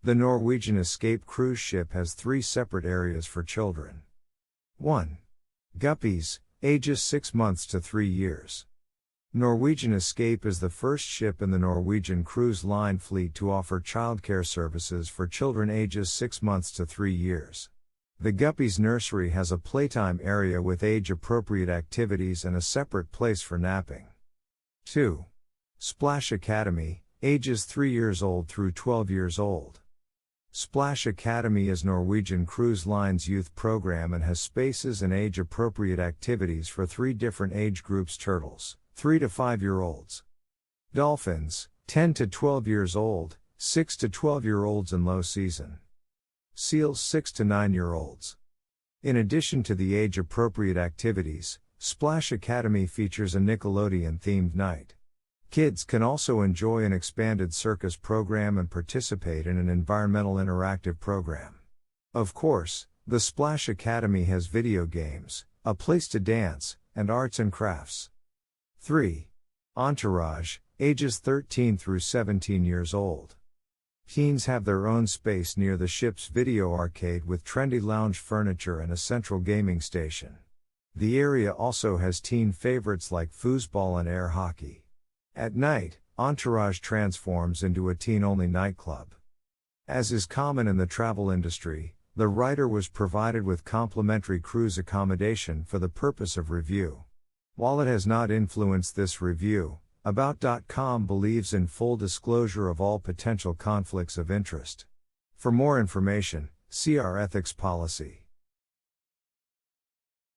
The Norwegian Escape cruise ship has 3 separate areas for children. 1. Guppies, ages 6 months to 3 years. Norwegian Escape is the first ship in the Norwegian Cruise Line fleet to offer childcare services for children ages 6 months to 3 years. The Guppies Nursery has a playtime area with age-appropriate activities and a separate place for napping. 2. Splash Academy, ages 3 years old through 12 years old. Splash Academy is Norwegian Cruise Line's youth program and has spaces and age-appropriate activities for 3 different age groups: turtles, 3 to 5-year-olds; dolphins, 10 to 12 years old, 6 to 12-year-olds in low season; seals, 6 to 9-year-olds. In addition to the age-appropriate activities, Splash Academy features a Nickelodeon-themed night. Kids can also enjoy an expanded circus program and participate in an environmental interactive program. Of course, the Splash Academy has video games, a place to dance, and arts and crafts. 3. Entourage, ages 13 through 17 years old. Teens have their own space near the ship's video arcade with trendy lounge furniture and a central gaming station. The area also has teen favorites like foosball and air hockey. At night, Entourage transforms into a teen-only nightclub. As is common in the travel industry, the writer was provided with complimentary cruise accommodation for the purpose of review. While it has not influenced this review, About.com believes in full disclosure of all potential conflicts of interest. For more information, see our ethics policy.